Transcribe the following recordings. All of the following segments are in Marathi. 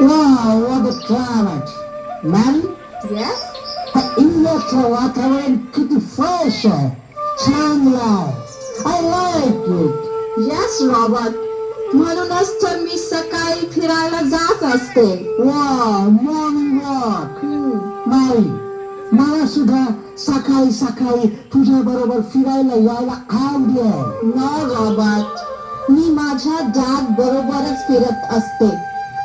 Wow, what a climate. Man, Yes? इंडियाचं वातावरण किती फ्रेश आहे, चांगलं आहे. I like it. Yes, Robert. म्हणूनच तर मी सकाळी फिरायला जात असते. Wow, morning walk. नाही, मला सुद्धा सकाळी सकाळी तुझ्या बरोबर फिरायला यायला आवडेल. No, Robert. मी माझ्या डॅड बरोबरच फिरत असते.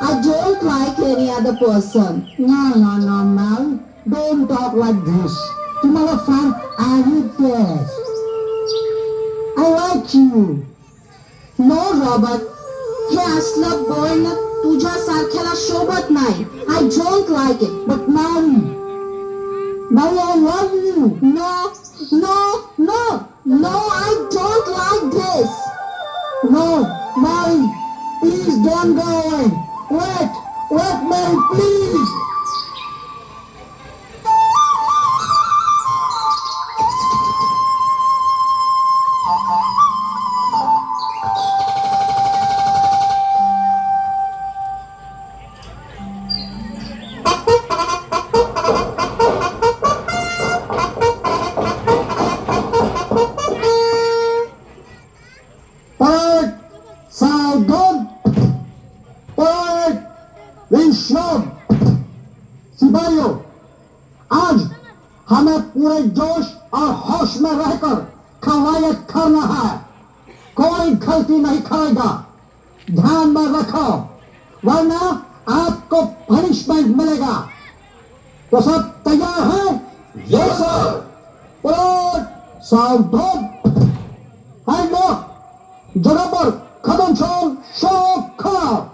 I don't like any other person. No, man. Don't talk like this. तुम्हाला फार आवडतेस. I like you. No, Robert. हे असलं बोलणं तुझ्यासारख्याला शोभत नाही. I don't like it. But now I love you. No, I don't like this. No, Mary, please don't go away. Wait, Mary, please. Park, Saldon, Park, विश्राम. सिपाहियों, आज हमें पूरे जोश और होश में रहकर कवायद करना है. कोई गलती नहीं करेगा, ध्यान में रखो, वरना आपको पनिशमेंट मिलेगा. तो सब तैयार हैं? Yes sir. पार्क, सावधान. Hand up. जगह पर कदम चल शुरू करो.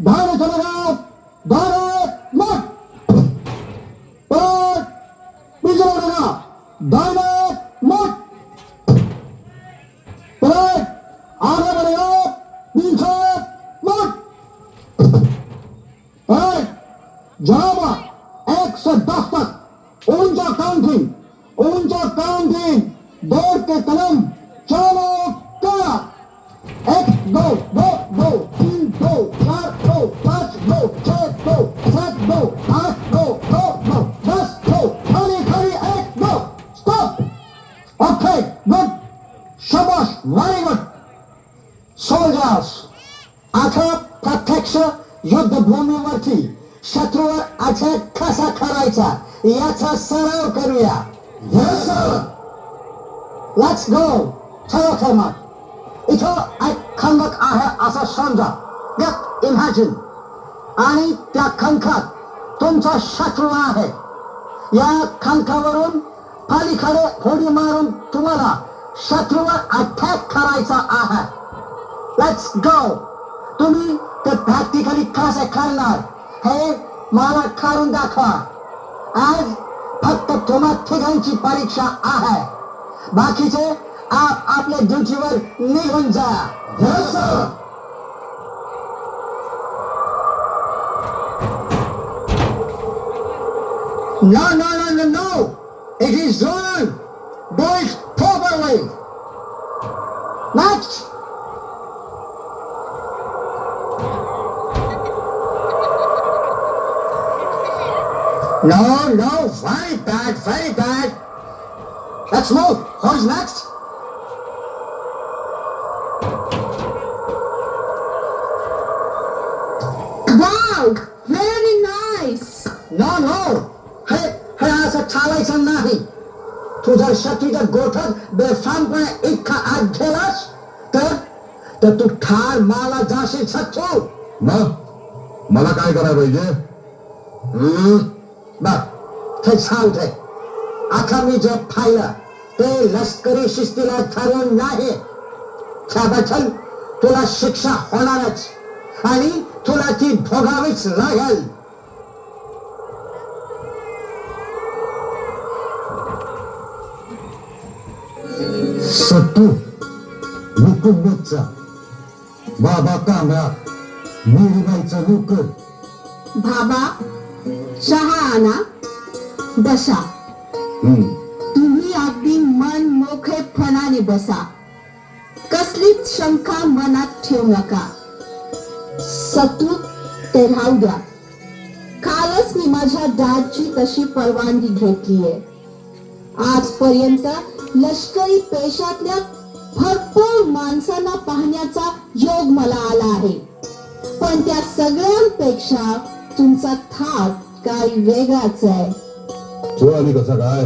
दाने चलेगा, दाने मत. पीछे बढ़ेगा, दाने मत. आगे बढ़ेगा, पीछे मत. जनाबा 1 से 10 तक ऊंचा काउंटिंग. दौड़ के कदम चलो कर. 1 2 2 2 3 2 4 2 5 2 6 2 7 2 8 2 2 2 10 2 खाली 1 2 स्टॉप. Okay, good. शाबाश, व्हेरी गुड. सोल्जर्स, आता प्रत्यक्ष युद्धभूमीवरती शत्रूवर अटॅक कसा करायचा याचा सराव करूया. Yes sir. Let's go. चलो तर मग. इथं एक खंदक आहे असं समजा. Just imagine. आणि त्या खंदकात तुमचा शत्रू आहे. या खंदकावरून पलीकडे होडी मारून तुम्हाला शत्रूवर अटॅक करायचा आहे. Let's go. तुम्ही ते प्रॅक्टिकली कसे करणार हे मला करून दाखवा. आज फक्त तुम्हा तिघांची परीक्षा आहे. बाकीचे आप आपल्या ड्युटीवर निघून जा. Yes sir. No. It is wrong. Do it properly. Next. No, very bad. Let's move. Who's next? Wow, very nice. No. हे असं चालायचं नाही. तू जर शत्रूच्या गोठ्यात बेफामपणे इतका आत गेलास तर तर तू ठार माला जाशील सच्चू. मग मला काय करायला पाहिजे? बघ ते सांगते. आता मी जे पाहिलं ते लष्करी शिस्तीला धरून नाही. त्याबद्दल तुला शिक्षा होणारच आणि तुला ती भोगावीच लागेल. सत्तू हुकुमतचा बाबा तांबडा मीरीबाईचा नोकर. बाबा चहा आणा, बसा. तुम्ही अगदी मन मोकळेपणाने बसा. कसलीच शंका मनात ठेवू नका. सत्तू ते राहू द्या. कालच मी माझ्या डॅडची तशी परवानगी घेतलीये. आजपर्यंत लष्करी पेशातल्या भरपूर माणसांना पाहण्याचा योग मला आला आहे, पण त्या सगळ्यांपेक्षा तुमचा थाट काही वेगळाच आहे. तो आणि कसा काय?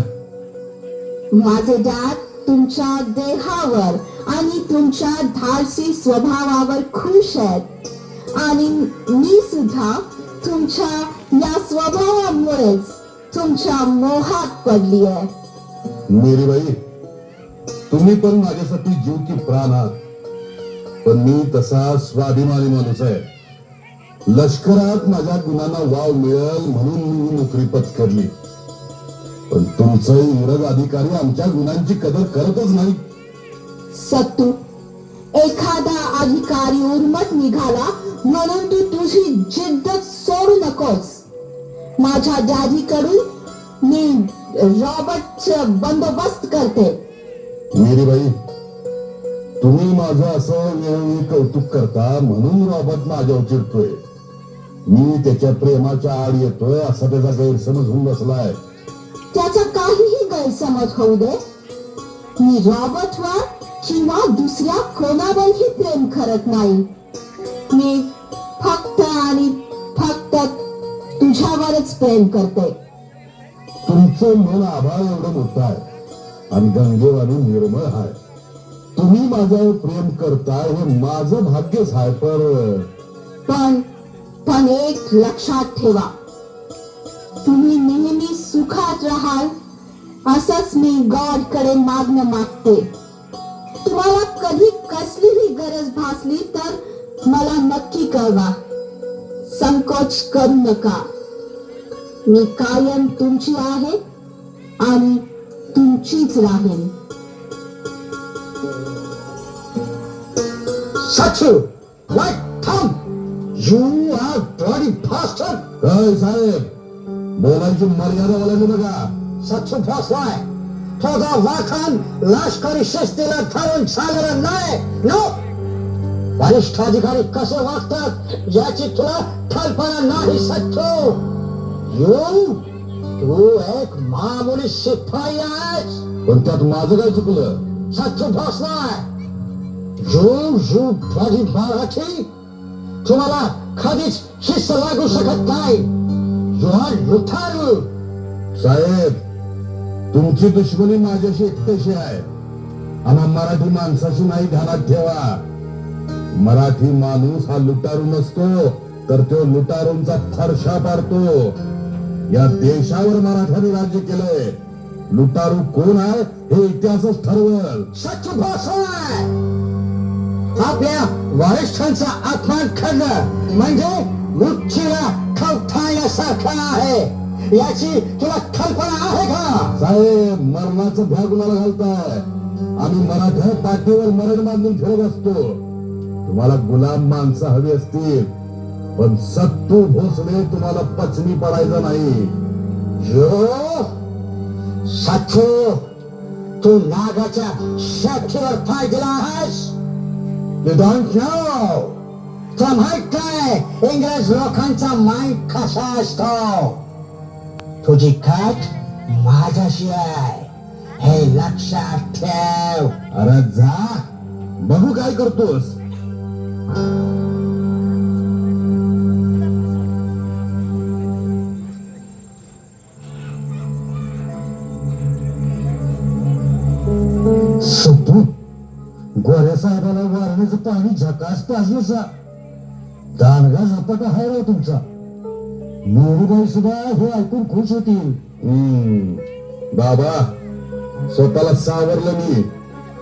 माझे डॅड तुमच्या देहावर आणि तुमच्या धाडसी स्वभावावर खुश आहेत आणि मी सुद्धा तुमच्या या स्वभावामुळेच तुमच्या मोहात पडली आहे. मीरीबाई, तुम्ही पण माझ्यासाठी जीव की प्राण आहात, पण मी तसा स्वाभिमानी माणूस आहे. लष्करात माझ्या गुणांना वाव मिळेल म्हणून मी नोकरी पत्करली, पण तुमचं इंग्रज अधिकारी आमच्या गुणांची कदर करतच नाही. सत्तू, एखादा अधिकारी उर्मट निघाला म्हणून तू तुझी जिद्द सोडू नकोस. माझ्या डॅडीकडून मी रॉबर्टचा बंदोबस्त करते. मीरीबाई, तुम्ही माझं असं वेळोवेळी कौतुक करता म्हणून रॉबर्ट माझ्यावर चिडतोय. मी त्याच्या प्रेमाच्या आड येतोय असा त्याचा गैरसमज होऊन बसलाय. त्याचा काहीही गैरसमज होऊ दे. मी रॉबर्टवर किंवा दुसऱ्या कोणावरही प्रेम करत नाही. मी फक्त आणि फक्त तुझ्यावरच प्रेम करते. तुमचं मन आभाळ एवढं मोठं आहे आणि गंगेवाणी निर्मळ आहे. तुम्ही माझ्यावर प्रेम करताय हे माझं भाग्यच आहे. पण एक लक्षात ठेवा, तुम्ही नेहमी सुखात राहाल असंच मी गॉड कडे मागणं मागते. तुम्हाला कधी कसलीही गरज भासली तर मला नक्की कळवा. संकोच करू नका. मी कायम तुमची आहे आणि तुमचीच राहील. सच्चू, wait, थांब. You are bloody bastard. काय साहेब, बोलायची मर्यादा बोलायची बघा. सच्चू फसलाय. तो वाखान लष्करी शिस्तीला धरून चालणार नाही. नो, वरिष्ठ अधिकारी कसे वागतात याची तुला कल्पना नाही. सच्चू, तू एक मामुली शिपाई आहेस. पण त्यात माझं काय चुकलं? सच्चू फसलाय. यू bloody मराठी, तुम्हाला कधीच शिस्त लागू शकत नाही. You R लुटारू. साहेब, तुमची दुश्मनी माझ्याशी एकट्याशी आहे. आम्हा मराठी माणसाशी नाही, ध्यानात ठेवा. मराठी माणूस हा लुटारू नसतो, तर तो लुटारूंचा फरशा पाडतो. या देशावर मराठ्यांनी राज्य केलंय. लुटारू कोण आहे हे इतिहासच ठरवल. सच्चू फसलाय. आपल्या वरिष्ठांचा अपमान करणं म्हणजे मुठीला खवठाळण्यासारखं आहे. याची तुला कल्पना आहे का? साहेब, मरणाचं भ्या कुणाला घालताय? आम्ही मराठा पाठीवर मरण बांधून फिरत असतो. तुम्हाला गुलाम माणसं हवी असतील, पण सत्तू भोसले तुम्हाला पचनी पडायचा नाही. सच्चू, तू नागाच्या शेतीवर पाय दिला आहेस. You don't know. तुला माहित काय इंग्रज लोकांचा माइंड कसा असतो? तुझी कट माझ्याशी आहे हे लक्षात ठेव. अरे जा, बघू काय करतोस. सत्तू, गोऱ्या साहेबाला वारणे पावसाचं पाणी झकास पाजलं सा दानगा झपाटा हाय राव तुमचा. मोरूबाई सुद्धा हे ऐकून खुश होतील. बाबा स्वतःला सावरलं मी,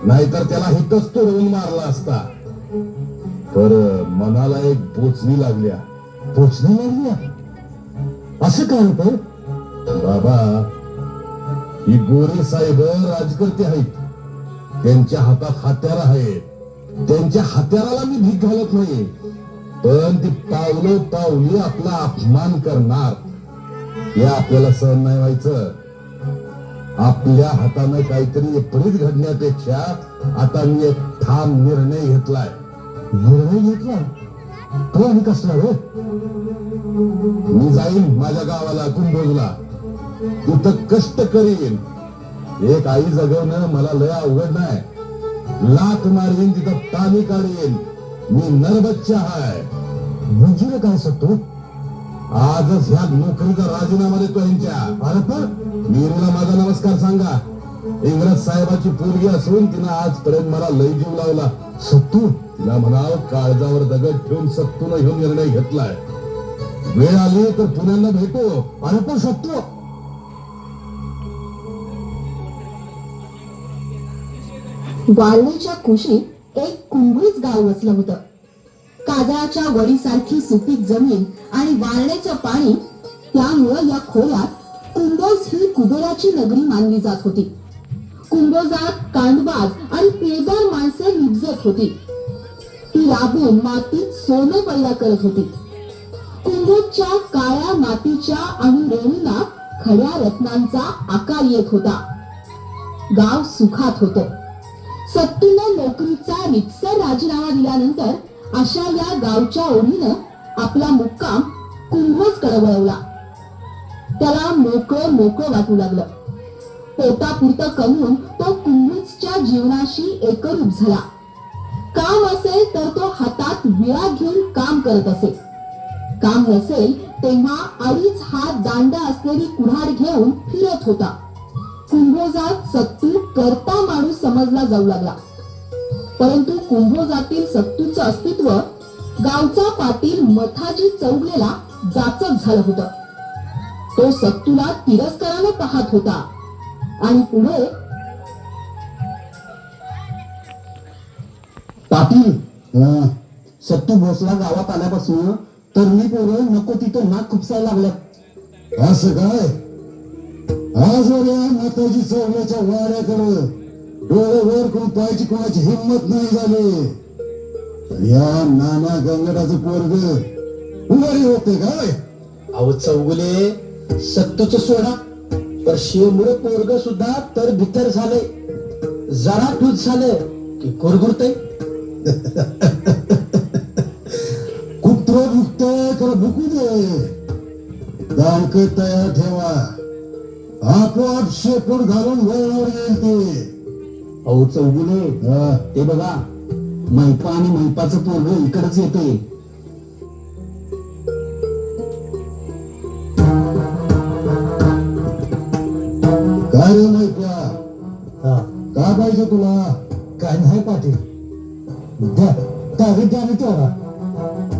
नाहीतर त्याला हितच तोडवून मारला असता. पर मनाला एक बोचणी लागल्या. पोचणी लागल्या असं काय होतं? बाबा ही गोरे साहेब राजकर्ते आहेत, त्यांच्या हातात हत्यार आहेत. त्यांच्या हत्याराला मी भीक घालत नाही, पण ती पावलो पावली आपला अपमान करणार हे आपल्याला सहन नाही व्हायचं. आपल्या हातानं काहीतरी विपरीत घडण्यापेक्षा आता मी एक ठाम निर्णय घेतलाय. निर्णय घेतला तो आणि कसला रे? मी जाईन माझ्या गावाला कुंभोजला, तिथं कष्ट करीन. एक आई जगवणं मला लय अवघड नाही. लाथ मारीन, तिथं पाणी काढीन. मी नरबच्चा हाय. म्हणजे काय सत्तू? आजच ह्या नोकरीचा राजीनामा देतो यांच्या. अरे पण मीरूला माझा नमस्कार सांगा. इंग्रज साहेबाची पोरगी असून तिनं आजपर्यंत मला लय जीव लावला. सत्तू तिला म्हणाव काळजावर दगड ठेवून सत्तून ह्यो निर्णय घेतलाय. वेळ आली तर पुण्यांना भेटू. अरे पण सत्तू वाळलेच्या कुशीत एक कुंभीच गाव वसलं होतं. काजळाच्या वडीसारखी सुपीक जमीन आणि वाळण्याचं पाणी, त्यामुळं या खोऱ्यात कुंभोज ही कुबेराची नगरी मानली जात होती. कुंभोजात कांडबाज आणि पिळदार माणसे निपजत होती. ती राबून मातीत सोनं पैदा करत होती. कुंभोजच्या काळ्या मातीच्या आणि रेणूंना खड्या रत्नांचा आकार येत होता. गाव सुखात होतं. सत्तूनं नोकरीचा रितसर राजीनामा दिल्यानंतर अशा या गावच्या ओढीनं आपला मुक्काम कुंभोजकडे वळवला. त्याला मोकळं मोकळं वाटू लागलं. पोटापुरतं कमवून तो कुंभोजच्या जीवनाशी एकरूप झाला. काम असेल तर तो हातात विळा घेऊन काम करत असे. काम नसेल तेव्हा 2.5 हात दांडा असलेली कुऱ्हाड घेऊन फिरत होता. कुंभोजात सत्तू करता माणूस समजला जाऊ लागला. परंतु कुंभोजातील सत्तूचं अस्तित्व गावचा पाटील मथाजी चौगलेला जाचक झालं होतं. तो सत्तूला तिरस्कारानं पाहत होता आणि पुढे पाटील सत्तू भोसला गावात आल्यापासून तरुणी पोरं नको तिथं नाक खुपसायला लागल्यात. असं काय? आजवर या माताजी चौगल्याच्या वाड्याकडं डोळे वर करून पाहायची कोणाची हिंमत नाही झाली. या नाना गंगडाचं पोरग उभारी होते काय? अहो चौगुले सत्तूच सोडा, तर शिवमुळे पोरग सुद्धा तर भीतर झाले. जरा टूच झालं की कुरगुरते. कुत्र भुकतय खरं भुकू दे. दांक तयार ठेवा, आपोआप शेपूट घालून वळणावर येईल ते. अहो चौगुले हा. ते बघा, मैपा आणि मैपाचं पोरग इकडच येते. काय रे मैप्या, काय पाहिजे तुला? काय नाही पाटील, द्या कागद द्या मी तेवढा.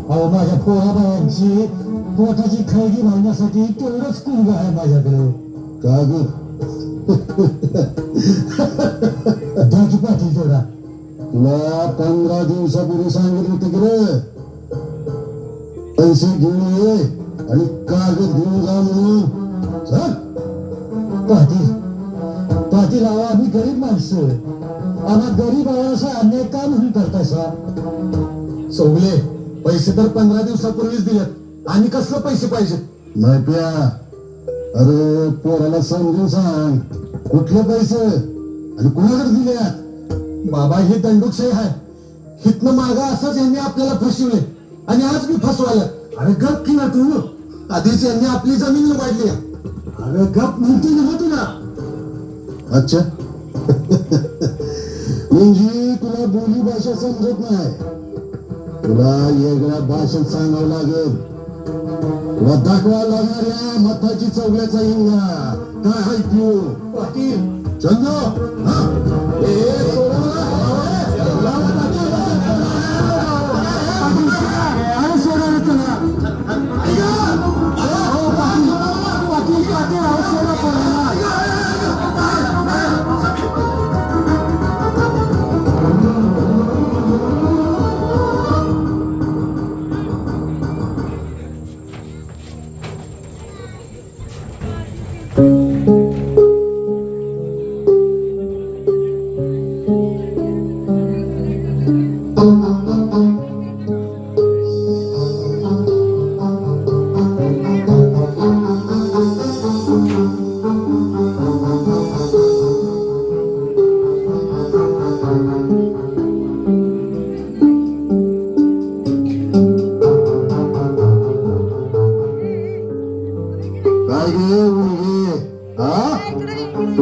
अहो माझ्या पोराबायांची पोटाची खळगी भरण्यासाठी तेवढंच कुंभ आहे माझ्याकडे. कागद द्या की पाटील तेवढा. तुला 15 दिवसापूर्वी सांगितलं होतं की रे पैसे घेऊन ये आणि कागद घेऊन जा म्हणून. चल पाटील, पाटील अहो आम्ही गरीब माणसं, आम्हा गरीब असा अन्याय का म्हणून करतायसा? चौगले पैसे तर 15 दिवसापूर्वीच दिलेत, आणि कसलं पैसे पाहिजे? नाही प्या, अरे पोराला समजून सांग कुठले पैसे आणि कुणाकडे दिल्यात? बाबा ही दंडुकशाही आहे. हितनं मागा असंच यांनी आपल्याला फसवले आणि आज मी फसवायला. अरे गप की ना तू, आधीच यांनी आपली जमीन लुबाडली. अरे गप म्हणते ना तुला. अच्छा म्हणजे तुला बोली भाषा समजत नाही, तुला वेगळ्या भाषेत सांगावं लागेल. तुला दाखवा लागणार या मथाची चौगल्याचा हिंगा काय हाय तू. पाटील चंदो, हा ए सोडा मला.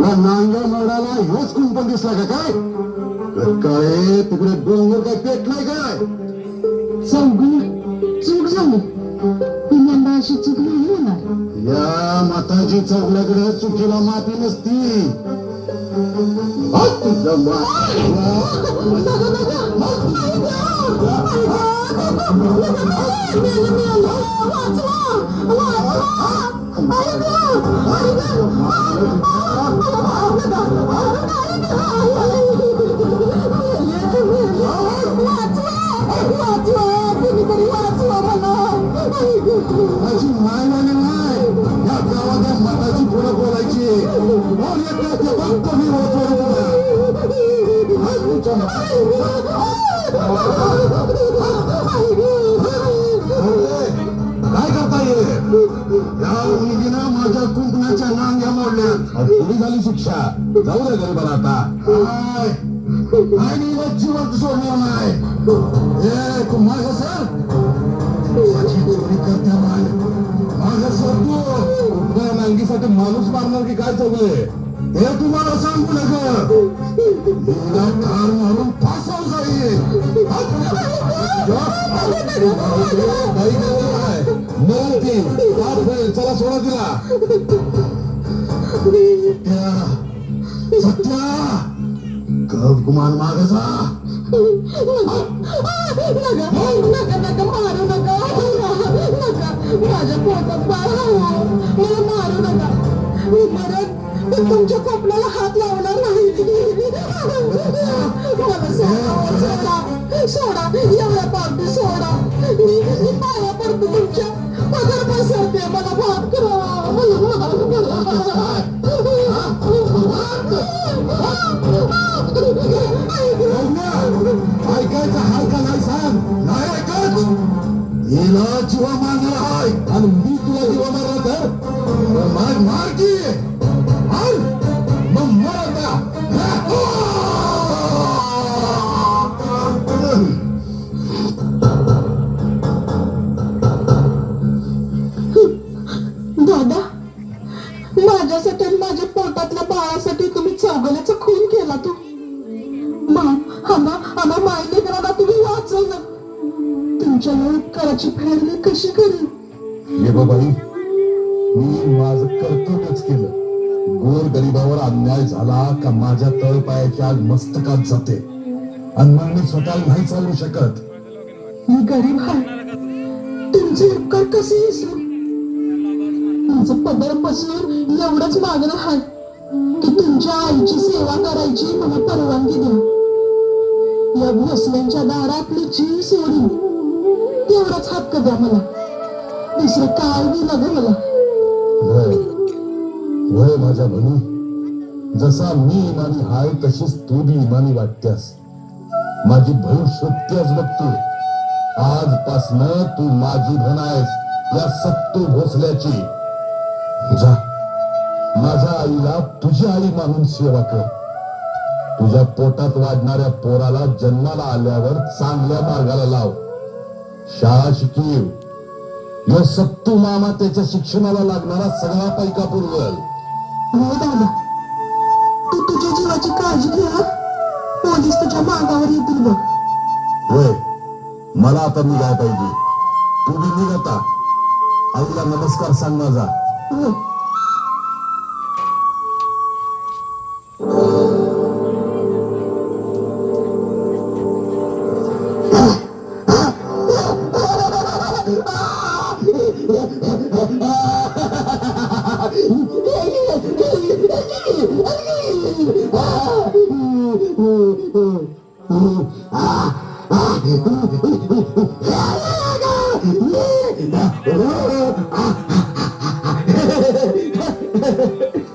तुला नांग्या मोडाला हेच कुंपण दिसला का काय काय तिकडे डोंगर काय पेटलाय काय चौगुले चूक झाली पहिल्यांदा अशी चूक नाही होणार या माताजी चौगल्याकडे चुकीला माफी नसती तुझ्या माझी माय म्हणे नाही या गावाच्या मताची पुढे बोलायची कमी काय करता येईल या मुलगीनं माझ्या कुंपणाच्या नांग्या मोडल्या पुढे झाली शिक्षा जाऊ दे गरीबाला आता काय नाही जिवंत सोडणार नाही ए तू माग सर माझी चोरी करते माग सर तू नांगीसाठी माणूस मारणार की काय चौगले हे तुम्हाला सांगू नका ठार मारून फासाव जाईल चला सोडा तिला सत्या कब गुमान मागायचा मारू नका माझ्या पोटात बाळ मला मारू नका मी परत तुमच्या कपड्याला हात लावणार नाही मला सोडा एवढ्या पावटी सोडा मी पाया पडतो तुमच्या पगार पसरते मला माफ ऐकायचा हाल का नाही सांग नाही ऐकत हिला जीवा मारणार आहे आणि मी तुला जीवा मारला तर मार की मग मर दादा माझ्यासाठी आणि माझ्या पोटातल्या बाळासाठी तुम्ही चौगल्याचा खून केला तो आम्हा मायने करायला तुम्ही वाचवलं तुमच्या उपकाराची फेड मी कशी करेन ये बाबाई मी माझं कर्तव्यच केलं गोर गरीबावर अन्याय झाला का माझ्या तळपायाची आग मस्तकात जाते आणि मग मी स्वतःला नाही चालू शकत मी गरीब आहे तुमचे उपकार कसे विसरू माझं पदर बसून एवढंच मागणं आहे की तुमच्या आईची सेवा करायची मला परवानगी द्या या भोसल्यांच्या दारातली जीव सोडून तेवढाच हक्क द्या मला दुसरं काय नाही लागलं मला वय माझ्या बहिणी जसा मी इमानी हाय तशीच तू बी इमानी वाटतेस माझी बहीण शोधतेस बघ तू आजपासनं तू माझी बहीण आहेस या सत्तू भोसल्याची जा माझ्या आईला तुझी आई मानून सेवा कर तुझ्या पोटात वाढणाऱ्या पोराला जन्माला आल्यावर चांगल्या मार्गाला लाव शाळा शिकीव यो सत्तू मामा त्याच्या शिक्षणाला लागणारा सगळा पैका पुरवल हो दादा तू तुझ्या जीवाची काळजी घे पोलीस तुझ्या मागावर येतील बघ होय मला आता निघाय पाहिजे तू बी निघ आता आईला नमस्कार सांग माझा हो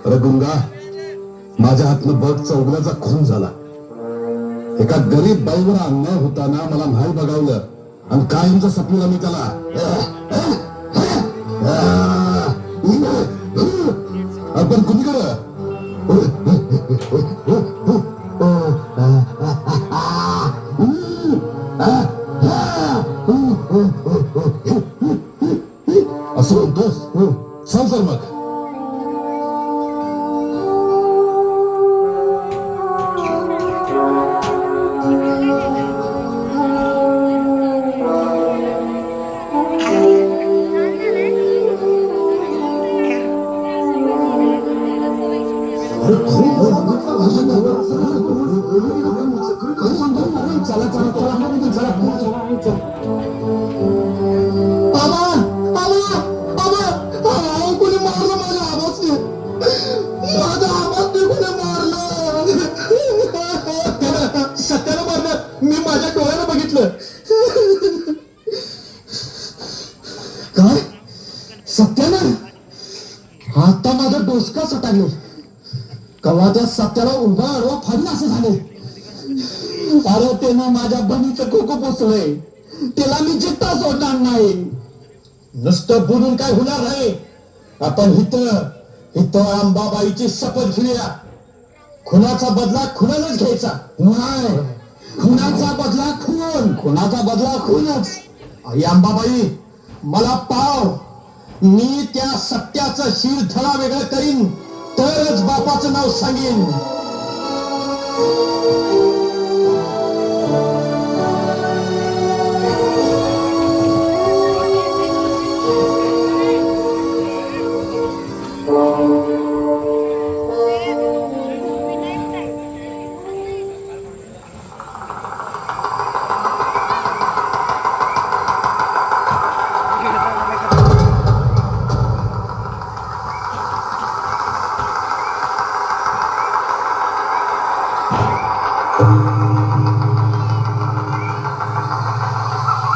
रघुंगा माझ्या हातनं बघ चौगल्याचा खून झाला एका गरीब बाईवर अन्याय होताना मला नाही बघावलं आणि कायमचं सपवलं मी त्याला आपण कुणीकडं असं म्हणतोस सांग तर मग कोणी मारलं माझ्या आवाजने, माझ्या आवाजने कोणी मारलं. सत्यानं मारलं, मी माझ्या डोळ्यानं बघितलं. काय सत्यानं? आता माझं डोसका सटागलं. कवा त्या सत्याला उभा अडवा फाडला असं झाले. अरे त्यानं माझ्या बनीचं कोको पोचलंय, त्याला मी जित्ता सोडणार नाही. नुसतं बोलून काय होणार नाही. आपण इथं अंबाबाईची शपथ घेऊया. खुनाचा बदला खुनालाच घ्यायचा. नाही, खुनाचा बदला खून, खुनाचा बदला खूनच. आई अंबाबाई, मला पाव. मी त्या सत्याचं शिर धडा वेगळं करीन, तरच बापाचं नाव सांगेन.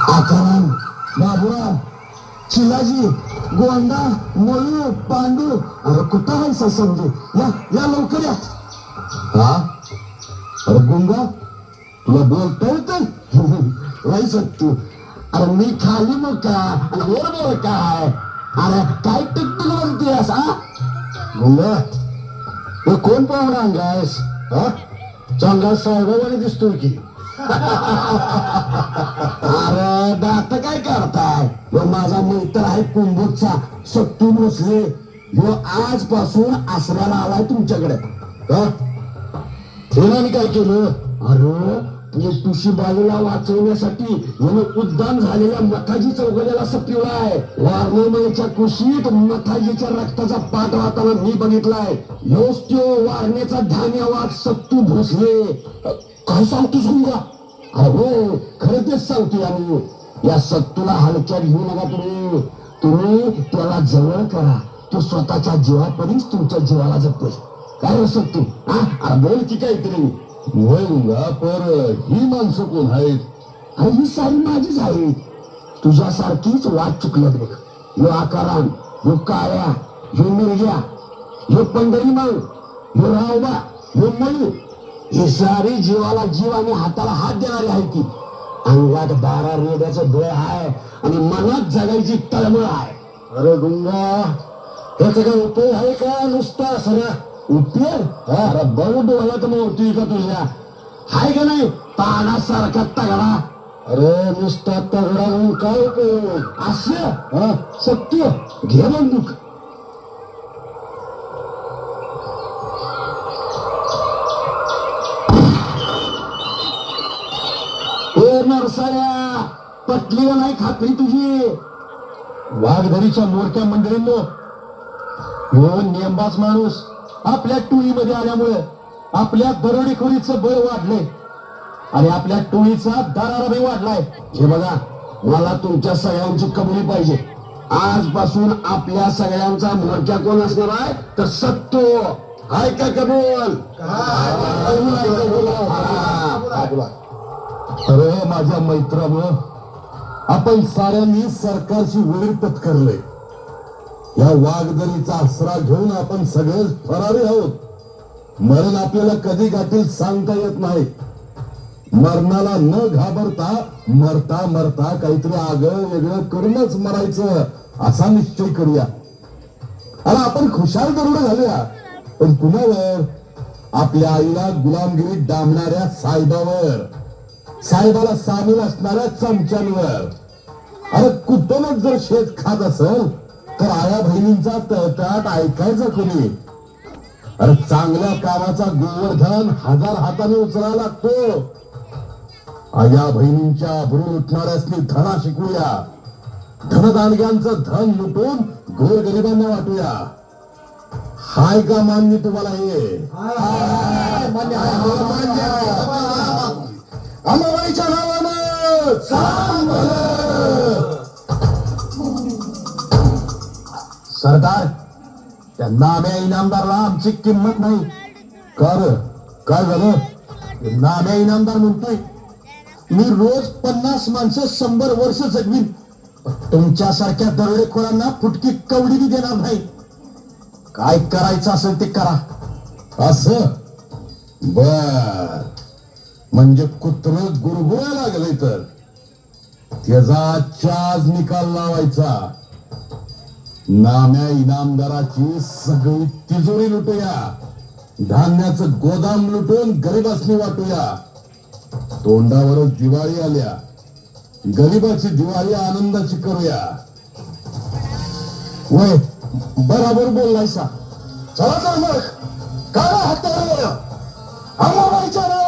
आकाराम, बाबुराव, चिलाजी, गोंडा, मयू, पांडू, अरे कुठं आहे ससंगी? या लवकर या. हा अरे गुंगा, तुला बोलता येतं? वय सत्तू, अरे मी खाली मग का आणि वर बोल काय? अरे काय टिकटिक म्हणतेस? हा गुंगा, हे कोण पाहुणा अंगास? हा चांगला साहेबावाने दिसतोय की. अरे दात काय करताय? ह्यो माझा मित्र आहे कुंभोजचा सत्तू भोसले. ह्यो आजपासून आसऱ्याला आलाय तुमच्याकडे. हा सेनाने काय केलं? अरे पोटुशी बाजूला वाचवण्यासाठी याने उद्दाम झालेल्या मथाजी चौघड्याला सपिवलाय. वारणेच्या कुशीत मथाजीच्या रक्ताचा पाठ वाहताना मी बघितलाय. योच त्यो वारणेचा धान्यवाद सत्तू भोसले. काय सांगतोस गुंगा? अहो खरं तेच सांगतोय आम्ही. या सत्तूला हलक्यात घेऊ नका तुम्ही त्याला जवळ करा. तो स्वतःच्या जीवापरीच तुमच्या जीवाला जपतोय. काय रे सत्तू? हा बोल की काहीतरी. होय गुंगा, पर ही माणसं कोण आहेत? अरे ही सारी माझीच आहेत. तुझ्यासारखीच वाट चुकल्यात बघ. ह्यो आकाराम, ह्यो काळ्या, ह्यो मिरग्या, ह्यो पंढरीमाऊ, ह्यो रावबा, ह्यो मळू, ही सारी जीवाला जीव आणि हाताला हात देणारी आहेत ती. अंगात 12 रेड्याचं डोळ आहे आणि मनात जगायची तळमळ आहे. अरे गुंगा, याचा काय उपयोग आहे का? नुसता सगळा उपयोग? अरे बघ डोळ्यात मोठी का तुझ्या? हाय का नाही पानासारखा तगडा? अरे नुसता तगडा म्हणून काय उपयोग? असं सत्य घे बंदूक. नरसाळ्या, पटली का नाही खात्री तुझी? वाघधरीच्या मोरक्या मंडळींनो, ह्यो नेमबाज माणूस आपल्या टोळीमध्ये आल्यामुळे आपल्या दरोडेखोरीचं बळ वाढलंय आणि आपल्या टोळीचा दराराही वाढलाय. हे बघा, मला तुमच्या सगळ्यांची कबुली पाहिजे. आजपासून आपल्या सगळ्यांचा मोर्चा कोण असणार आहे? तर सत्तो. हाय का कबूल? अरे माझ्या मैत्रानं, आपण साऱ्यांनी सरकारची वेळ पत्करले. या वाघदरीचा आसरा घेऊन आपण सगळेच फरारी आहोत. मरण आपल्याला कधी गाठील सांगता येत नाही. मरणाला न घाबरता मरता मरता काहीतरी आगळं वेगळं करूनच मरायचं असा निश्चय करूया. अरे आपण खुशाल दरोडे घालूया, पण कुणावर? आपल्या आईला गुलामगिरीत डांबणाऱ्या साहेबावर, साहेबाला सामील असणाऱ्या चमच्यांवर. अरे कुठूनच जर शेत खात असेल तर आया बहिणींचा तळतळाट ऐकायचं कोणी? अरे चांगल्या कामाचा गोवर्धन 1000 हाताने उचलायला लागतो. आया बहिणींच्या भरून उठणाऱ्यासनी धडा शिकूया. धनदानग्यांचं धन लुटून गोरगरिबांना वाटूया. हाय का मान्य तुम्हाला हे? अंबाबाईच्या नावानं सांग भलं. सरदार, त्यांना आम्ही इनामदारला आमची किंमत नाही. कार काय झालं? नाम्या इनामदार म्हणतोय, मी रोज 50 माणसं 100 वर्ष जगवीन, पण तुमच्यासारख्या दरोडेखोरांना फुटकी कवडी बी देणार नाही. काय करायचं असेल ते करा. असं बर, म्हणजे कुत्र गुरगुरायला लागलंय तर त्याचा आजच्या आज निकाल लावायचा. नाम्या इनामदाराची सगळी तिजोरी लुटूया, धान्याचं गोदाम लुटून गरीबासनी वाटूया. तोंडावरच दिवाळी आल्या, गरीबाची दिवाळी आनंदाची करूया. वय बराबर बोललायसा. चला तर मग, काढा हातावर अंबाबाईच्या नावानं.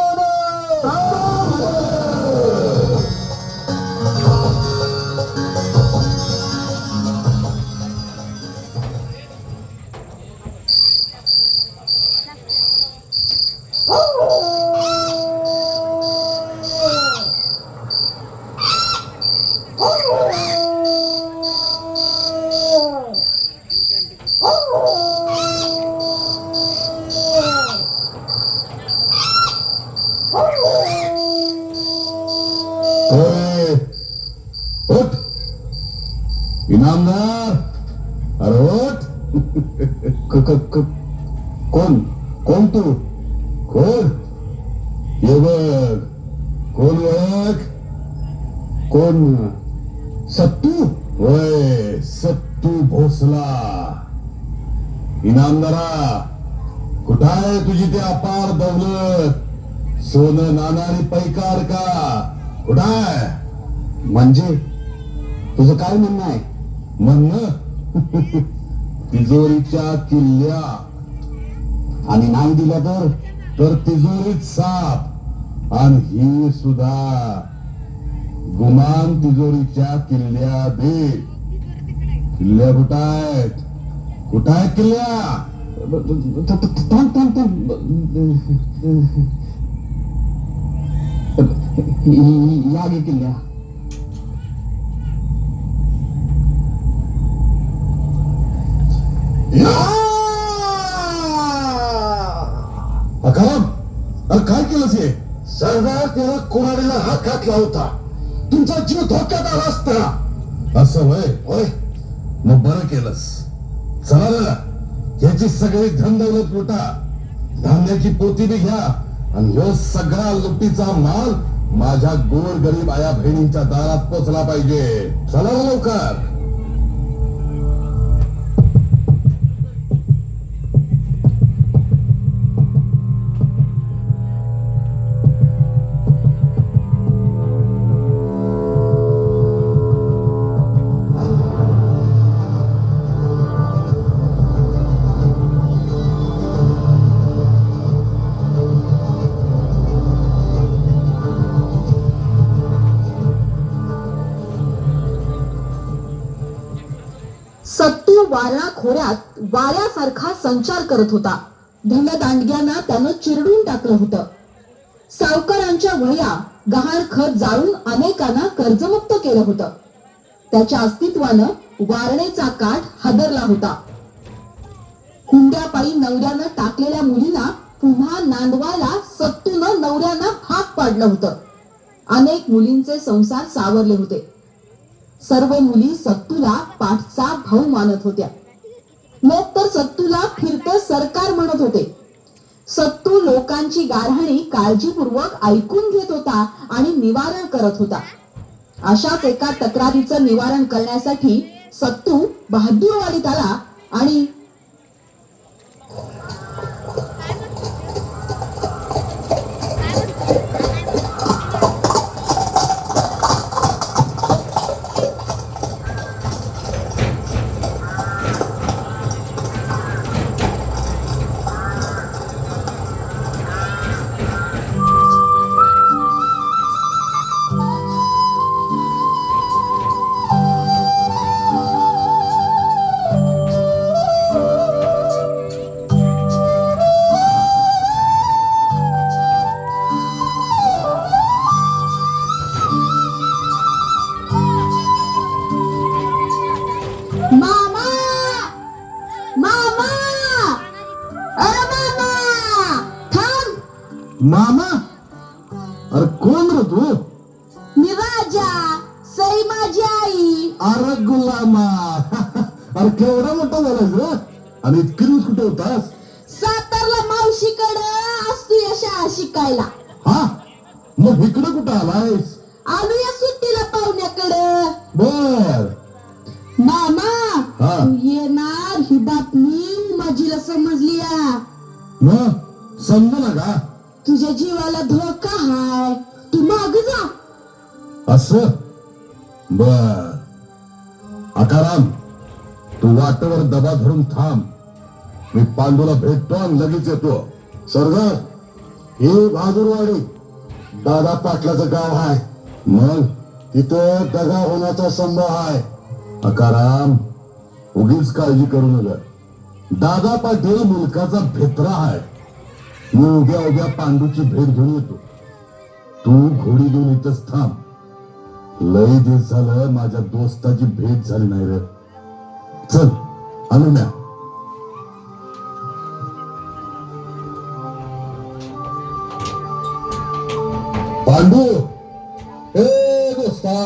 ओय, उठ इनामदार, अरे उठ. कोण कोण तू? कोण? ये बघ, कोण ओळख? कोण? सत्तू? होय, सत्तू भोसला. इनामदारा, कुठं आहे तुझी ते अपार दौलत? सोनं नाणं आणि पैकार का? कुठं आहे? म्हणजे तुझं काय म्हणणं आहे? म्हणणं तिजोरीच्या किल्ल्या, आणि नाही दिला तर तिजोरीत साप. आणि ही सुद्धा गुमान तिजोरीच्या किल्ल्या दे. किल्ल्या कुठं आहेत? कुठं आहेत किल्ल्या? या गे किल्ल्या. अकाराम, अरे काय केलंस हे? सरदार, त्याला कोणाडीला हात घातला होता. तुमचा जीव धोक्यात आला असता. असं होय? होय. मग बरं केलंस. चला ना, याची सगळी धनदौलत लुटा, धान्याची पोती बी घ्या, आणि ह्यो सगळा लुटीचा माल माझ्या गोर गरीब आया बहिणींच्या दारात पोचला पाहिजे. चला ना लवकर. सत्तू वारणा खोऱ्यात वाऱ्यासारखा संचार करत होता. धनदांडग्यांना त्यानं चिरडून टाकलं होतं. सावकारांच्या वह्या गहाण खत जाळून अनेकांना कर्जमुक्त केलं होतं. त्याच्या अस्तित्वानं वारणेचा काठ हादरला होता. हुंड्यापायी नवऱ्यानं टाकलेल्या मुलींना पुन्हा नांदवायला सत्तूनं नवऱ्यांना भाग पाडलं होतं. अनेक मुलींचे संसार सावरले होते. सर्व मुली सत्तूला पाठचा भाऊ मानत होत्या. लोक तर सत्तूला फिरतं सरकार म्हणत होते. सत्तू लोकांची गारहाणी काळजीपूर्वक ऐकून घेत होता आणि निवारण करत होता. अशाच एका तक्रारीचं निवारण करण्यासाठी सत्तू बहादूरवाडीत आला आणि मामा अरे कोण रे तू? मी राजा, सई माझी आई. अरे गुलामा अरे केवढा मोठा झालास रे आणि इतकी दिवस कुठे होतास? सातारला मावशीकडं असतो या शाळा शिकायला. हा मग इकडे कुठं आलायस? आलो या सुट्टीला पाहुण्याकडं. बर मामा हा. तू येणार ही बातमी माझीला समजली या. मग समजू नका तुझ्या जीवाला धोका हाय, तू माग जा. असं बर आकाराम तू वाटेवर दबा धरून थांब. मी पांडूला भेटतो आणि लगेच येतो. सरदार हे बहादूरवाडी दादा पाटलाचं गाव आहे. मग तिथं दगा होण्याचा संभव आहे. अकाराम उगीच काळजी करू नका. दादा पाटील मुलकाचा भेत्रा आहे. मी उद्या पांडूची भेट घेऊन येतो. तू घोडी घेऊन इथंच थांब. लय दिवस झालं माझ्या दोस्ताची भेट झाली नाही रे. चल अनुम्या. पांडू ए दोस्ता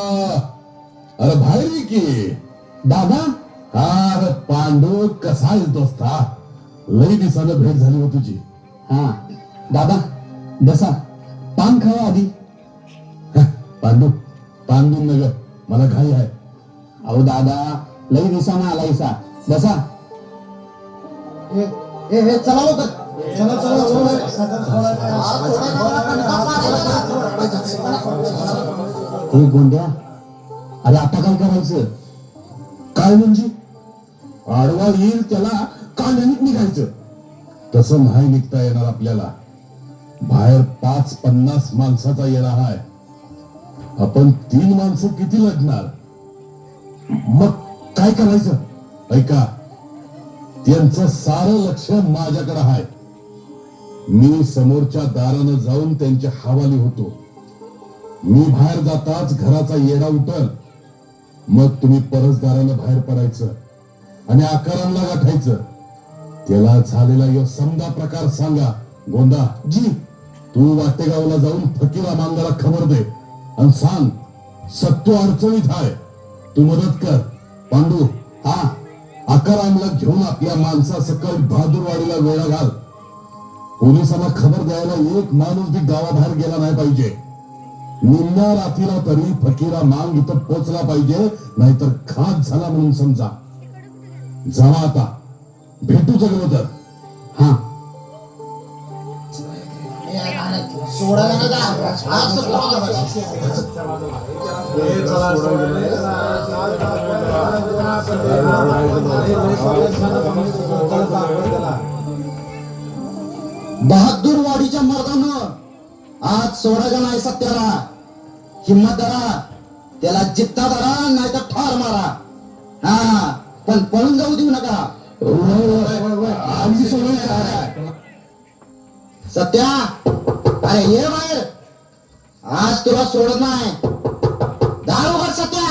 अरे बाहेर ये की. दादा हा अरे पांडू कसा आहेस दोस्ता? लई दिवसानं भेट झाली हो तुझी. हा दादा बसा पान खावा आधी. पांडू पांडू नगर मला घाई आहे. अहो दादा लई दिवसानं आलायसा बसा. चला लवकर. हे गोंड्या अरे आता काय करायचं? काय म्हणजे? आडवा येईल त्याला कांड्यानीच निघायचं. तसं नाही निघता येणार आपल्याला. बाहेर 5-50 माणसाचा येणा आहे. आपण 3 माणसं किती लढणार? मग काय करायचं? ऐका त्यांचं सारं लक्ष माझ्याकडे आहे. मी समोरच्या दारानं जाऊन त्यांच्या हवाली होतो. मी बाहेर जाताच घराचा येडा उठल. मग तुम्ही परसदारानं बाहेर पडायचं आणि आकारांना गाठायचं. त्याला झालेला यो समजा प्रकार सांगा. गोंदा जी तू वाटेगावला जाऊन फकीरा मांगाला खबर दे आणि सांग सत्तू अडचणीत आहे, तू मदत कर. पांडू हा आकारांना घेऊन आपल्या माणसासकट बहादूरवाडीला वेळा घाल. पोलिसांना खबर द्यायला एक माणूस बी गावाबाहेर गेला नाही पाहिजे. निम्म्या रात्रीला तरी फकीरा मांग इथं पोचला पाहिजे, नाहीतर खात झाला म्हणून समजा. जावा आता भेटू जगलो तर. हा बहादूरवाडीच्या मर्दानं आज सोडायचं नाही सत्याला. हिम्मत धरा, त्याला जित्ता धरा नाही तर ठार मारा. हा पण पळून जाऊ देऊ नका. आम्ही सोडून सत्या अरे ये बाहेर, आज तुला सोडत नाही. दार उघड सत्या.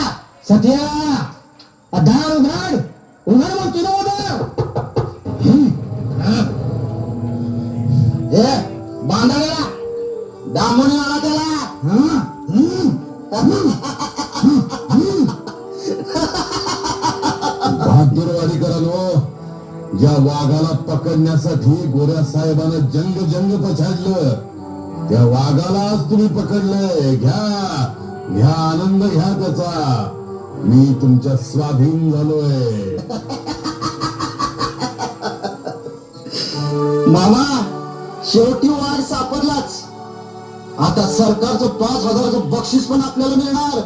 सत्या दार उघड. उघड म्हणतो ना उघड. हे बांधायला दामोनी आला त्याला. बहादूरवाडीकरांनो, ज्या वाघाला पकडण्यासाठी गोऱ्या साहेबानं जंग पछाडलं, त्या वाघालाच तुम्ही पकडलंय. घ्या घ्या आनंद घ्या त्याचा. मी तुमच्या स्वाधीन झालोय. मामा शेवटी वाघ सापडलाच. आता सरकारचं 5,000चं बक्षीस पण आपल्याला मिळणार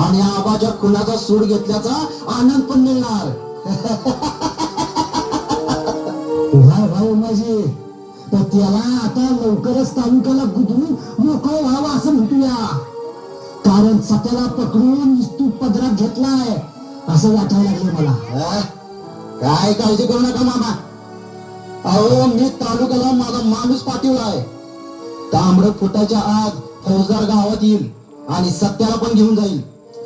आणि आबाच्या खुनाचा सूड घेतल्याचा आनंद पण मिळणार. माझी तर त्याला आता लवकरच तालुक्याला गुदळून मोकळं व्हावं असं म्हणतोया. कारण सत्याला पकडून तू पदरात घेतलाय असं वाटायला लागलं मला. काय काळजी करू नका मामा. अहो मी तालुक्याला माझा माणूस पाठवलाय. तांबड फुटाच्या आत फौजदार गावात येईल आणि सत्याला पण घेऊन जाईल.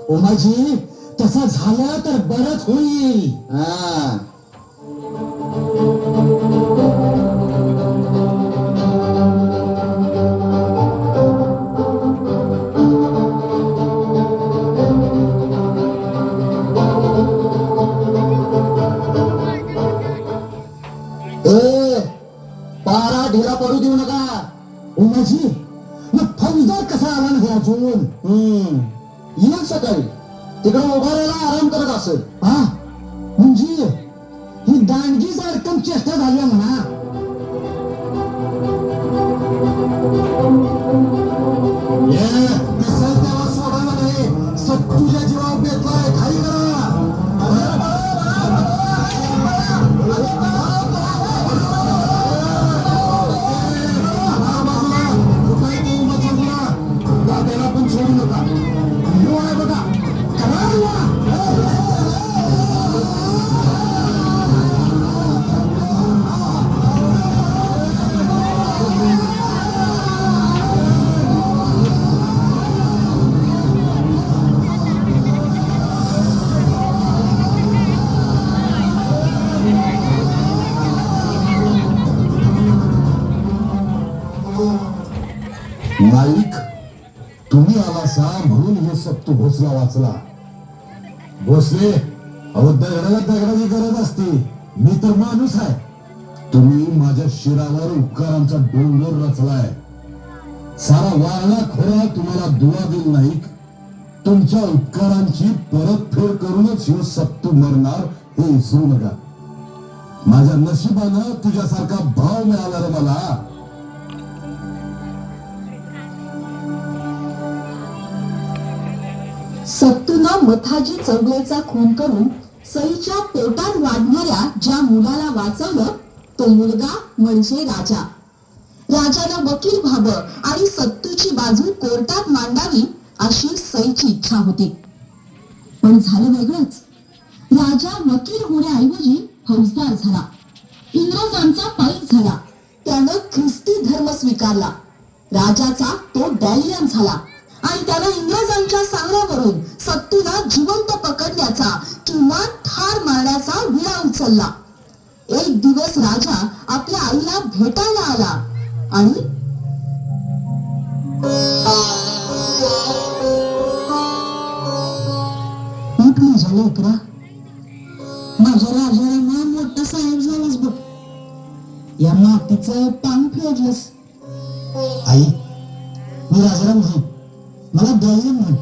उमाजी तसं झालं तर बरंच होईल. ढिला पडू देऊ नका. उमाजी मग फौजदार कसा आला नाही अजून? येईल सकाळी. तिकडे उभा राहायला आराम करत असेल. हा म्हणजे ही दांडगी रक्कम चेष्टा झाली आहे म्हणा. दिसेल तेव्हा सोडायला नाही. सत्तूच्या जीवावर बेतलाय. खाली त्याला पण सोडू नका. यो आहे बघा. नाईक, तुम्ही आलासा म्हणून हे सत्तू भोसला वाचला. भोसले, अहो दगडाला दगडाची गरज असते. मी तर माणूस आहे. तुम्ही माझ्या शिरावर उपकारांचा डोंगर रचलाय. सारा वाळला खोरा तुम्हाला दुवा देईल नाईक. तुमच्या उपकारांची परतफेड करूनच ह्यो सत्तू मरणार हे विसरू नका. माझ्या नशिबानं तुझ्यासारखा भाव मिळाला रे मला. सत्तूनं मथाजी चौगलेचा खून करून सईच्या पोटात वाढणाऱ्या ज्या मुलाला वाचवलं तो मुलगा म्हणजे राजा. राजानं वकील व्हावं आणि सत्तूची बाजू कोर्टात मांडावी अशी सईची इच्छा होती. पण झालं वेगळंच. राजा वकील होण्याऐवजी फौजदार झाला. इंग्रजांचा पायी झाला. त्यानं ख्रिस्ती धर्म स्वीकारला. राजाचा तो डॅलियन झाला आणि त्यानं इंग्रजांच्या सांगण्यावरून सत्तूला जिवंत पकडण्याचा किंवा ठार मारण्याचा विडा उचलला. एक दिवस राजा आपल्या आईला भेटायला आला आणि उठ माझ्या लेकरा. माझ्या राजाला ना मोठा साहेब झालास बघ. या मातीचं पान फेडलंस. आई, मी राजाराम नाही. मला द्यायला म्हण.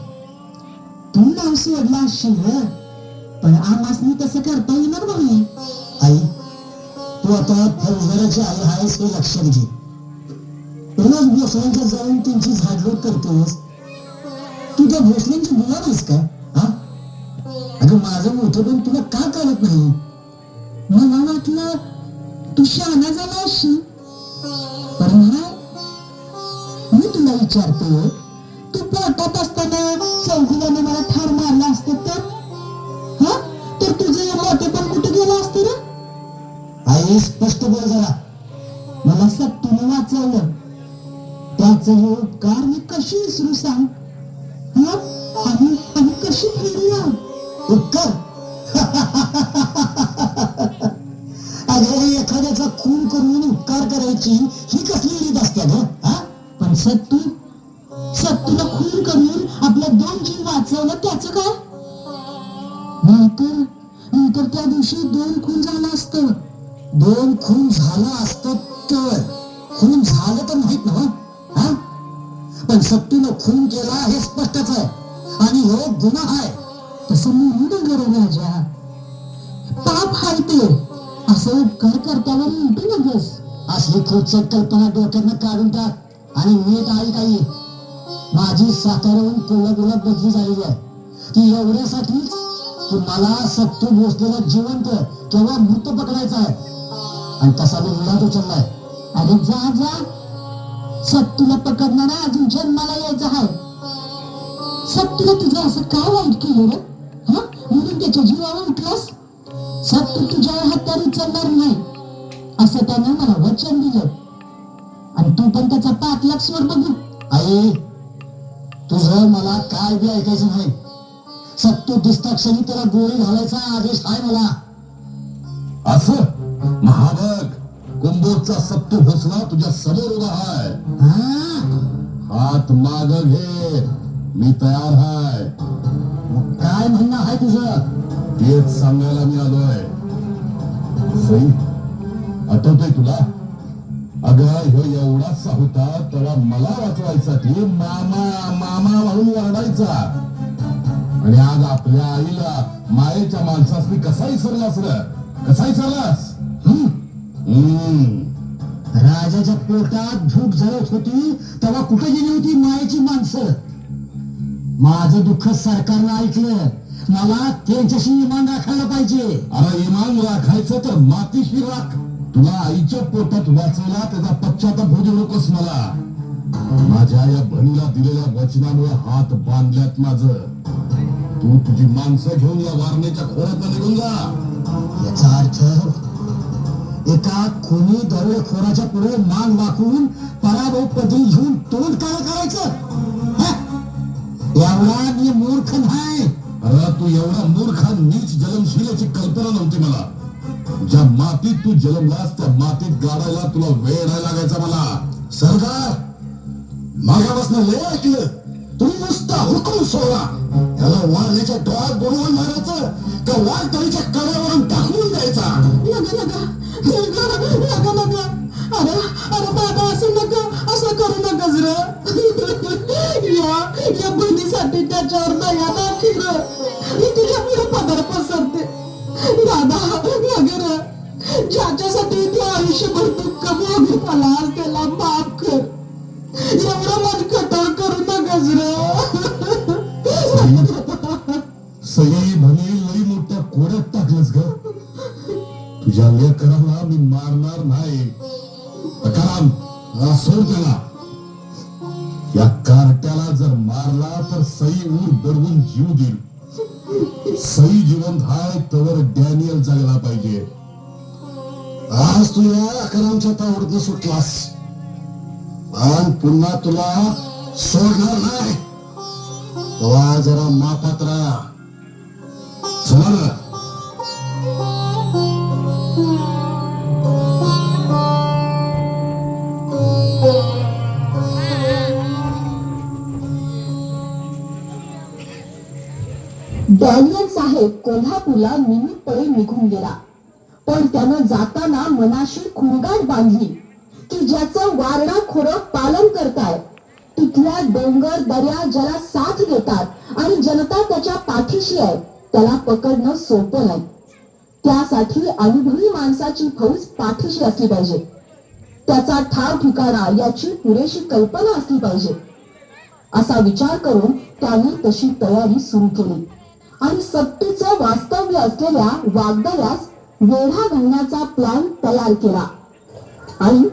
तू नाव सोडला असशील रे, पण आमासनी तसं करता येणार नाही. आई, तू आता फौजदाराची आई आहेस हे लक्षात घे. रोज भोसल्यांच्या जाऊन त्यांची झाडलोट करतोस. तू त्या भोसल्यांची मुला नाहीस का? हा, अगं माझं मोठं पण तुला का कळत नाही? मला वाटलं तू शहाणा झाला असशील. पण नाही, मी तुला विचारते, तू पोटात असताना चौघुल्याने मला ठार मारला असतं तर? हा, तर तुझं मोठेपण कुठे गेलं असतं रे? आई, स्पष्ट बोल जरा. मला सत्तूने वाचवलं. त्याचं हे उपकार मी कशी विसरू सांग? हा, आणि कशी फेडला? उपकार? अगं, एखाद्याचा खून करून उपकार करायची ही कसली रीत असते ग? हा, पण सत्तूला खून करून आपल्या 2 जीव वाचवलं त्याचं काय? नंतर त्या दिवशी 2 खून झाला असतं. 2 खून झाला असतं तर खून झालं तर माहित ना. हा, पण सत्तूनं खून केला हे स्पष्टच आहे आणि हो गुन्हा आहे. तसं म्हणू नका रे राजा. पाप हाय ते. असं उपकार करत्यावर उलटू नकोस. असली खोचक कल्पना डोक्यातनं काढून टाक आणि नीट ऐक. आई, माझी साताऱ्याहून कोल्हापूरला बदली झालेली आहे. ती एवढ्यासाठीच की मला सत्तू भोसलेला जिवंत किंवा मृत पकडायचा आहे आणि तसा मी विडाच उचललाय. अरे जा. सत्तूला पकडणारा अजून जन्माला यायचा आहे. सत्तूला तुझं असं काय वाईट केलं रे? हा, म्हणून त्याच्या जीवावर उठलास? सत्तू तुझ्यावर हत्यार उचलणार नाही असं त्यानं मला वचन दिलं. आणि तू पण त्याचा पाठलाग सोड बघू. आई, तुझं मला काय बी ऐकायचं नाही. सत्तू दिसता क्षणी त्याला गोळी घालायचा आदेश आहे मला. असं महाबग कुंभोजचा सत्तू भोसला तुझ्या समोर उभा आहे. हात माग घे, मी तयार आहे. मग काय म्हणणं आहे तुझं? तेच सांगायला मी आलोय. सई, आठवतंय तुला अगं ह्यो एवढाच होता तेव्हा मला वाचवायसाठी मामा मामा म्हणून वरडायचा, आणि आज आपल्या आईला मायेच्या माणसासनी कसा विसरलास र? कसा विसरलास? राजाच्या पोटात भूक जळत होती तेव्हा कुठे गेली होती मायेची माणसं? माझं दुःख सरकारनं ऐकलं, मला त्यांच्याशी इमान राखायला पाहिजे. अरे इमान राखायचं तर मातीशी राख. तुला आईच्या पोटात वाचवला त्याचा पश्चाताप होऊ देऊ नकोस मला. माझ्या या बहिणीला दिलेल्या वचनामुळे हात बांधल्यात माझं. तू तुझी माणसं घेऊन या वारण्याच्या खोऱ्यात निघून जा. याचा अर्थ एका खुनी दरोडेखोराच्या पुढे मान वाकवून पराभव पदरी घेऊन तोंड काय करायचं? एवढा मी मूर्ख नाही. अरे तू एवढा मूर्ख नीच जन्मशीलाची कल्पना नव्हती मला. ज्या मातीत तू जन्मलास त्या मातीत गाडायला तुला वेळ नाही लागायचा मला. सरकार, मागापासून लय ऐकलं, तुम्ही नुसता हुकूम सोडा. याला वारण्याच्या डोळ्यात बुडवून मारायचं का वाघतळीच्या कड्यावरून टाकून द्यायचा? अरे अरे बाबा, असं नका, असं करू नकाच रे. या बहिणीसाठी त्याच्यावर दया दाखी रे. मी तुझ्या पुढे पदर पसरते दादा. वगैरे ज्याच्यासाठी तू आयुष्यभर दुःख भोगत आलास त्याला माफ कर. एवढं मन कठोर करू नकाच रे. सई म्हणे लई मोठ्या कोड्यात टाकलंस ग. तुझ्या लेकराला मी मारणार नाही. अकाराम, सोड त्याला. या कार्ट्याला जर मारला तर सई ऊर दडवून जीव देईल. सई जिवंत हाय तवर डॅनियल जगला पाहिजे. आज तू या अकरामच्या तावडीतून सुटलास, पण पुन्हा तुला सोडणार नाही. तेव्हा जरा मापात राहा. चला ना. डॅनियल साहेब कोल्हापूरला निमित्तपणे निघून गेला, पण त्यानं जाताना मनाशी खुणगाठ बांधली की ज्याचं वारणा खोरं पालन करताय, तिथल्या डोंगर दर्या ज्याला साथ देतात आणि जनता त्याच्या पाठीशी आहे, त्याला पकडणं सोपं नाही. त्यासाठी अनुभवी माणसाची फौज पाठीशी असली पाहिजे. त्याचा ठाव ठिकाणा याची पुरेशी कल्पना असली पाहिजे. असा विचार करून त्यांनी तशी तयारी सुरू केली आणि सक्तीचं वास्तव्य असलेल्या वागदऱ्यास वेढा घालण्याचा प्लॅन तयार केला. आणि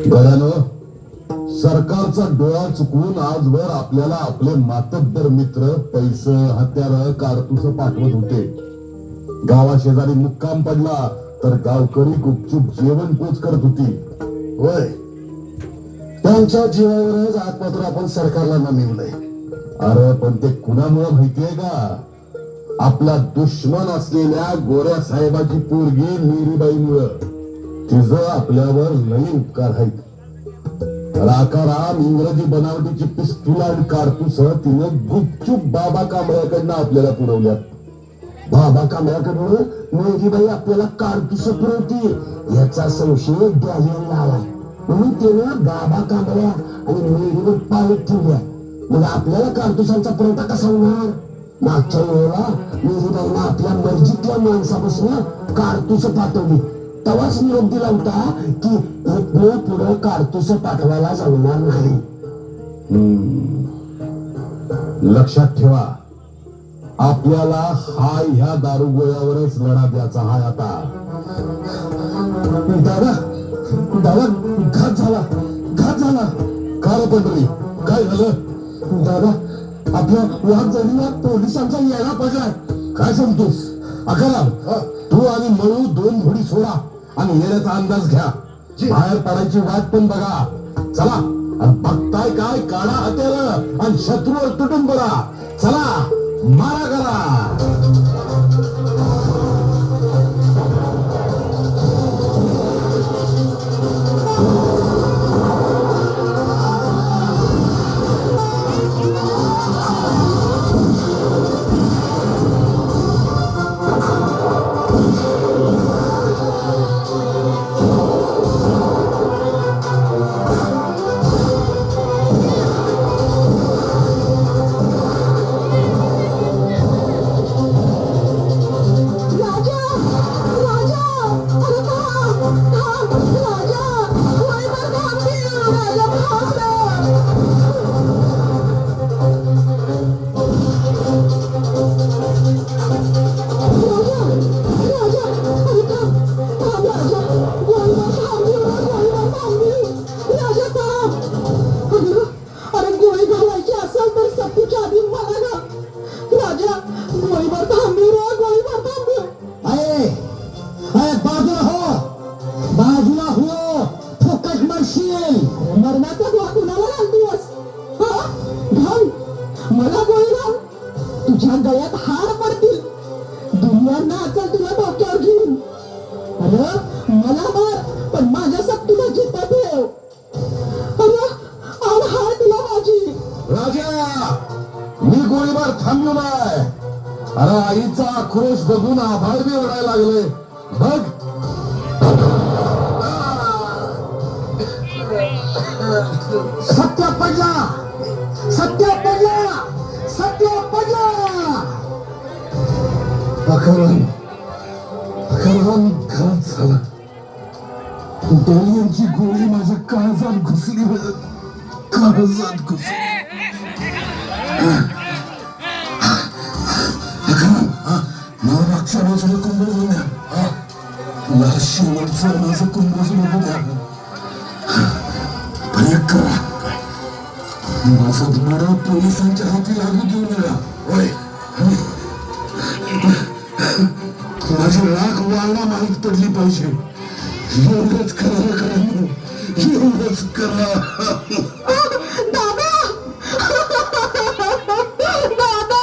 गड्यानो, सरकारचा डोळा चुकवून आजवर आपल्याला आपले मातब्बर मित्र पैसे हत्यार कारतूस पाठवत होते. गावा शेजारी मुक्काम पडला तर गावकरी गुपचूप जेवण पोच करत होती. होय, त्यांच्या जीवावरच आजपात्र आपण सरकारला नमिवलंय. अरे पण ते कुणामुळे माहितीये का? आपला दुश्मन असलेल्या गोऱ्या साहेबाची पोरगी मीरीबाईमुळं. तिचं आपल्यावर लई उपकार आहेत. राकाराम इंग्रजी बनावटीची पिस्तूल आणि कारतूस तिनं गुपचूप बाबा कांबळ्याकडनं आपल्याला पुरवल्यात. बाबा कांबळ्याकडून मेघीबाई आपल्याला कारतूस पुरवती याचा संशय डॅनियलला आलाय, म्हणून त्यानं बाबा कांबळ्या आणि मेघीवर पाळत ठेवल्या. मग आपल्याला कारतुसांचा पुरवठा कसा होणार? मागच्या वेळेला मेघीबाईनं आपल्या मर्जीतल्या माणसापासून कारतूस पाठवली, तेव्हाच निरोप दिला होता की इथनं पुढे कारतूस पाठवायला जमणार नाही. लक्षात ठेवा, आपल्याला हाय ह्या दारुगोळ्यावरच लढा द्यायचा हाय आता. दादा, दादा, घात झाला, घात झाला. का रे पंढरी, काय झालं? दादा, आपल्या वाघजणीला पोलिसांचा येणा पडलाय. काय सांगतोस? अकराम, तू आणि मळू दोन घोडी सोडा आणि येण्याचा अंदाज घ्या. बाहेर पडायची वाट पण बघा. चला, आणि बघताय काय, काढा हत्यार आणि शत्रूवर तुटून पडा. चला, मारा करा. गळ्यात हार पडतील. दुनिया नाचल तुला डोक्यावर घेऊन. अरे मला मार पण माझ्या सक्तीला जिद्द ठेव. अरे आण हार तुला माझी. राजा मी गोळीबार थांबवलाय. अरे आईचा आक्रोश बघून आभाळ बी ओढायला लागले बघ. सत्य पडला, सत्य पडला, सत्य पडला. अकरवान घरात झाला. डोळ्यांची गोळी माझ्या काळजात घुसली. काळजात घुसली. मला मागच्या बाजूला कुंभ द्या. मला शेवटचं माझं कुंभ द्या. पण एक करा, माझा धुमाडा पोलिसांच्या हाती लागू देऊ नका. होय, माझी राख वाळणा माहीत पडली पाहिजे. एवढंच करा करा, एवढंच करा. दादा दादा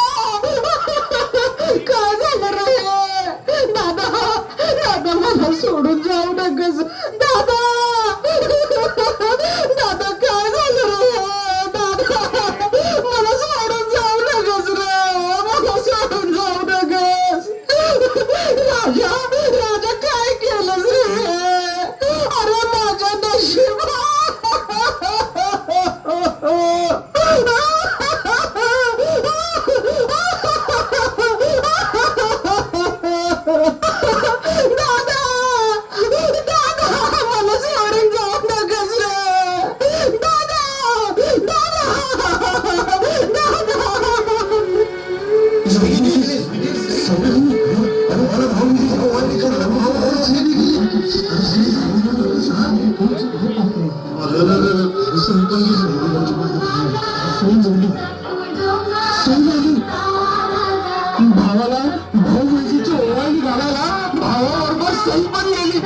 काय झालं रे. दादा दादा मला सोडून जाऊ नकस. दादा दादा काय झालं रे. दादा मला सोडून जाऊ नकस रे. मला सोडून जाऊ नकस. राजा राजा काय केलंस रे. अरे माझ्या नशिबा. दादा दादा मला सोडून जाऊ नकस रे. दादा दादा भावाला भाऊबीजेची ओवाळणी घालायला भावाबरोबर सई पण गेली.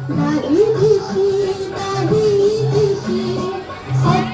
नाही